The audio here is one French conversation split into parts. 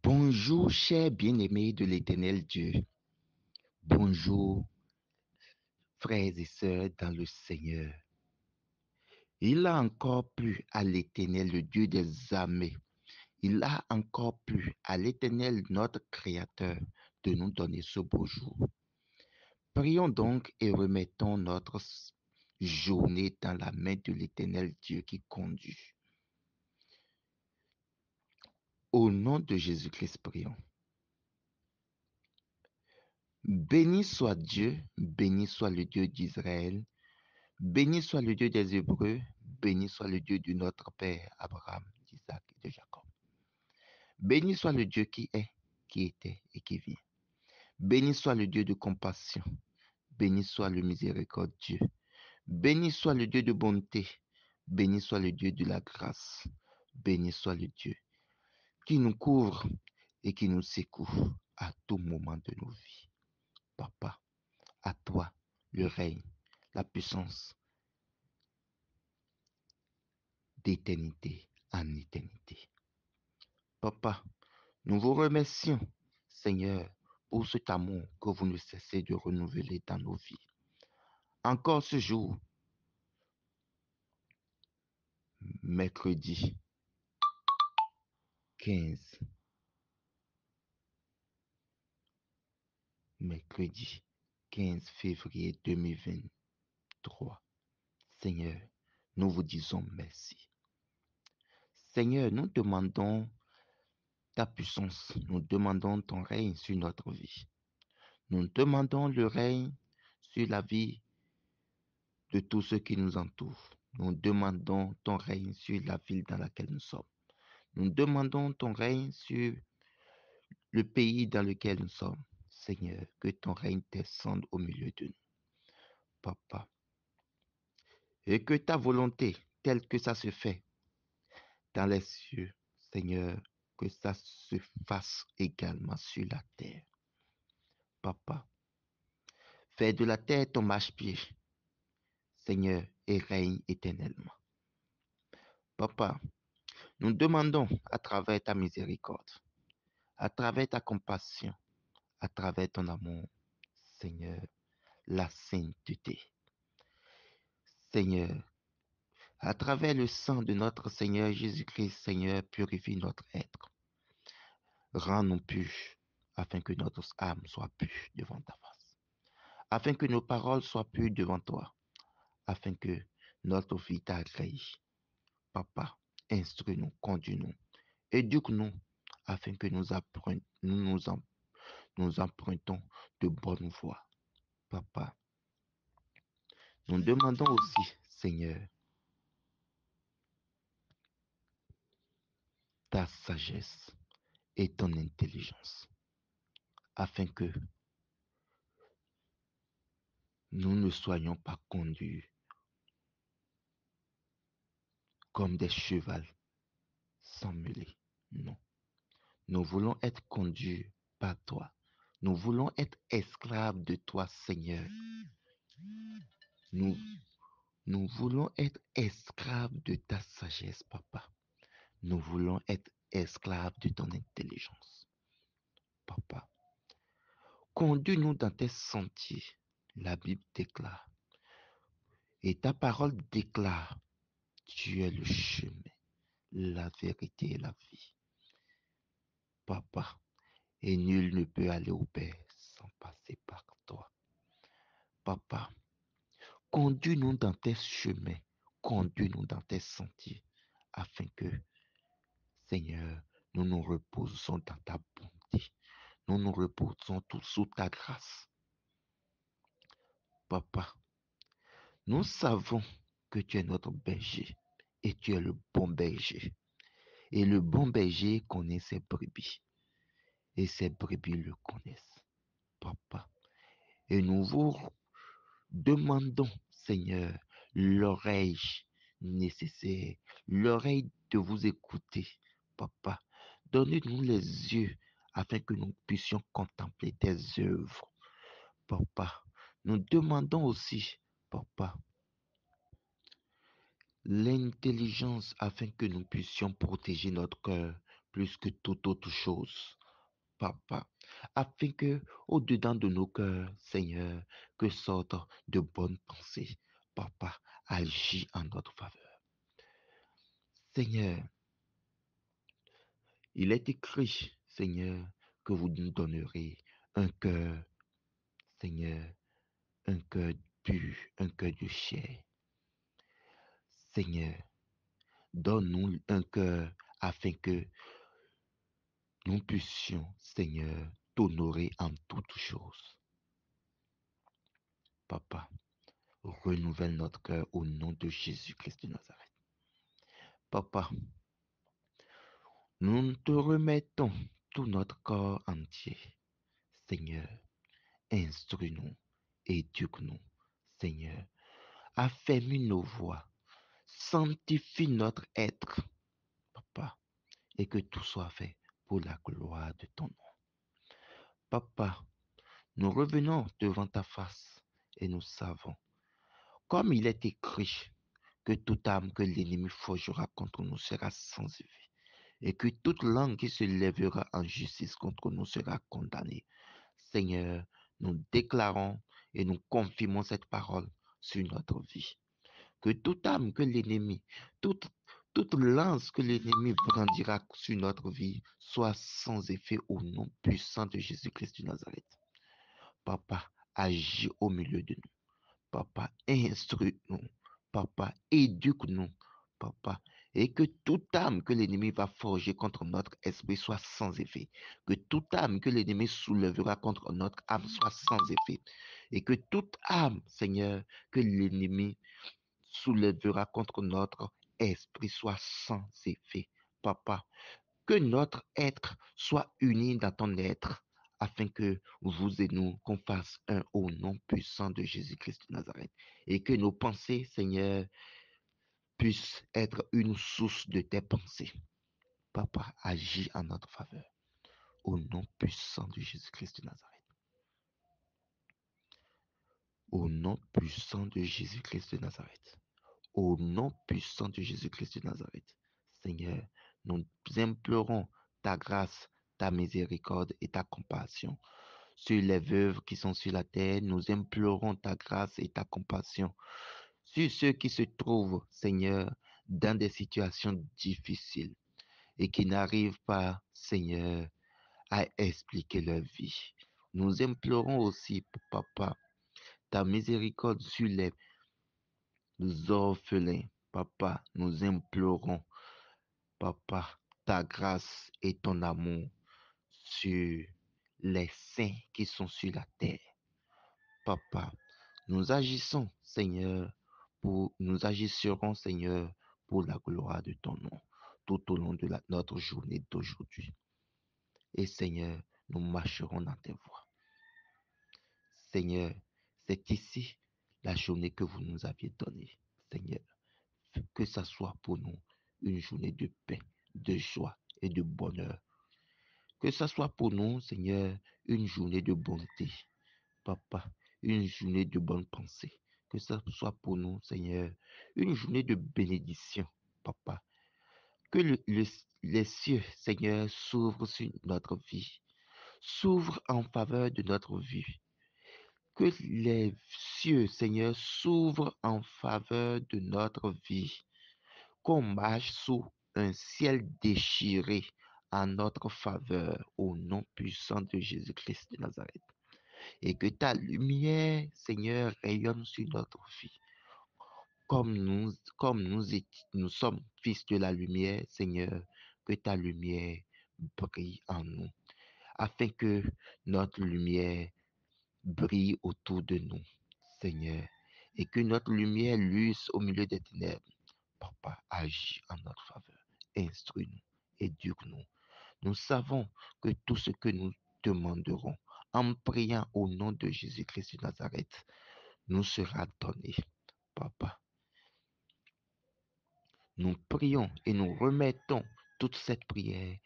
Bonjour, chers bien-aimés de l'Éternel Dieu. Bonjour, frères et sœurs dans le Seigneur. Il a encore plu à l'Éternel, le Dieu des armées. Il a encore plu à l'Éternel, notre Créateur, de nous donner ce beau jour. Prions donc et remettons notre journée dans la main de l'Éternel Dieu qui conduit. Au nom de Jésus-Christ, prions. Béni soit Dieu, béni soit le Dieu d'Israël, béni soit le Dieu des Hébreux, béni soit le Dieu de notre Père Abraham, d'Isaac et de Jacob. Béni soit le Dieu qui est, qui était et qui vient. Béni soit le Dieu de compassion, béni soit le miséricordieux, béni soit le Dieu de bonté, béni soit le Dieu de la grâce, béni soit le Dieu qui nous couvre et qui nous secoue à tout moment de nos vies. Papa, à toi le règne, la puissance, d'éternité en éternité. Papa, nous vous remercions, Seigneur, pour cet amour que vous ne cessez de renouveler dans nos vies. Encore ce jour, mercredi 15, mercredi 15 février 2023. Seigneur, nous vous disons merci. Seigneur, nous demandons ta puissance, nous demandons ton règne sur notre vie. Nous demandons le règne sur la vie de tous ceux qui nous entourent. Nous demandons ton règne sur la ville dans laquelle nous sommes. Nous demandons ton règne sur le pays dans lequel nous sommes. Seigneur, que ton règne descende au milieu de nous, Papa. Et que ta volonté, telle que ça se fait dans les cieux, Seigneur, que ça se fasse également sur la terre. Papa, fais de la terre ton marchepied, Seigneur, et règne éternellement. Papa, nous demandons à travers ta miséricorde, à travers ta compassion, à travers ton amour, Seigneur, la sainteté. Seigneur, à travers le sang de notre Seigneur Jésus-Christ, Seigneur, purifie notre être. Rends-nous purs, afin que notre âme soit pure devant ta face, afin que nos paroles soient pures devant toi, afin que notre vie t'agrée. Papa, instruis-nous, conduis-nous, éduque-nous, afin que nous empruntons de bonnes voies. Papa, nous demandons aussi, Seigneur, ta sagesse et ton intelligence, afin que nous ne soyons pas conduits comme des chevaux sans mêler. Non. Nous voulons être conduits par toi. Nous voulons être esclaves de toi, Seigneur. Nous, nous voulons être esclaves de ta sagesse, Papa. Nous voulons être esclaves de ton intelligence, Papa. Conduis-nous dans tes sentiers. La Bible déclare. Et ta parole déclare, tu es le chemin, la vérité et la vie. Papa, et nul ne peut aller au Père sans passer par toi. Papa, conduis-nous dans tes chemins, conduis-nous dans tes sentiers, afin que, Seigneur, nous nous reposons dans ta bonté. Nous nous reposons tous sous ta grâce. Papa, nous savons que tu es notre berger et tu es le bon berger. Et le bon berger connaît ses brebis et ses brebis le connaissent, Papa. Et nous vous demandons, Seigneur, l'oreille nécessaire, l'oreille de vous écouter, Papa. Donnez-nous les yeux afin que nous puissions contempler tes œuvres, Papa. Nous demandons aussi, Papa, l'intelligence afin que nous puissions protéger notre cœur plus que toute autre chose, Papa, afin que, au-dedans de nos cœurs, Seigneur, que sortent de bonnes pensées. Papa, agis en notre faveur. Seigneur, il est écrit, Seigneur, que vous nous donnerez un cœur, Seigneur, un cœur pur, un cœur de chair. Seigneur, donne-nous un cœur afin que nous puissions, Seigneur, t'honorer en toutes choses. Papa, renouvelle notre cœur au nom de Jésus-Christ de Nazareth. Papa, nous te remettons tout notre corps entier. Seigneur, instruis-nous, éduque-nous. Seigneur, affermis nos voix, sanctifie notre être, Papa, et que tout soit fait pour la gloire de ton nom. Papa, nous revenons devant ta face et nous savons, comme il est écrit, que toute âme que l'ennemi forgera contre nous sera sans effet, et que toute langue qui se lèvera en justice contre nous sera condamnée. Seigneur, nous déclarons et nous confirmons cette parole sur notre vie. Que toute âme que l'ennemi, toute, toute lance que l'ennemi brandira sur notre vie soit sans effet au nom puissant de Jésus-Christ de Nazareth. Papa, agis au milieu de nous. Papa, instruis-nous. Papa, éduque-nous. Papa, et que toute âme que l'ennemi va forger contre notre esprit soit sans effet. Que toute âme que l'ennemi soulèvera contre notre âme soit sans effet. Et que toute âme, Seigneur, que l'ennemi soulèvera contre notre esprit soit sans effet. Papa, que notre être soit uni dans ton être, afin que vous et nous, qu'on fasse un au nom puissant de Jésus-Christ de Nazareth. Et que nos pensées, Seigneur, puissent être une source de tes pensées. Papa, agis en notre faveur. Au nom puissant de Jésus-Christ de Nazareth. Au nom puissant de Jésus-Christ de Nazareth. Au nom puissant de Jésus-Christ de Nazareth. Seigneur, nous implorons ta grâce, ta miséricorde et ta compassion sur les veuves qui sont sur la terre. Nous implorons ta grâce et ta compassion sur ceux qui se trouvent, Seigneur, dans des situations difficiles et qui n'arrivent pas, Seigneur, à expliquer leur vie. Nous implorons aussi, Papa, ta miséricorde sur les orphelins. Papa, nous implorons, Papa, ta grâce et ton amour sur les saints qui sont sur la terre. Papa, nous agissons, Seigneur, nous agisserons, Seigneur, pour la gloire de ton nom, tout au long de notre journée d'aujourd'hui. Et Seigneur, nous marcherons dans tes voies. Seigneur, c'est ici la journée que vous nous aviez donnée. Seigneur, que ça soit pour nous une journée de paix, de joie et de bonheur. Que ça soit pour nous, Seigneur, une journée de bonté. Papa, une journée de bonne pensée. Que ça soit pour nous, Seigneur, une journée de bénédiction, Papa. Que les cieux, Seigneur, s'ouvrent sur notre vie, s'ouvrent en faveur de notre vie. Que les cieux, Seigneur, s'ouvrent en faveur de notre vie. Qu'on marche sous un ciel déchiré en notre faveur, au nom puissant de Jésus-Christ de Nazareth. Et que ta lumière, Seigneur, rayonne sur notre vie. Nous sommes fils de la lumière, Seigneur, que ta lumière brille en nous, afin que notre lumière brille autour de nous, Seigneur, et que notre lumière luise au milieu des ténèbres. Papa, agis en notre faveur. Instruis-nous, éduque-nous. Nous savons que tout ce que nous demanderons en priant au nom de Jésus-Christ de Nazareth nous sera donné. Papa, nous prions et nous remettons toute cette prière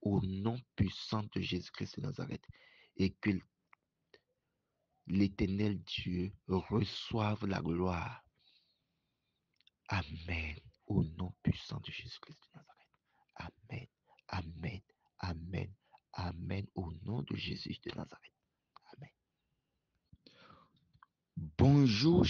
au nom puissant de Jésus-Christ de Nazareth et que l'Éternel Dieu reçoive la gloire. Amen. Au nom puissant de Jésus-Christ de Nazareth. Amen. Amen. Amen. Amen. Au nom de Jésus de Nazareth. Amen. Bonjour.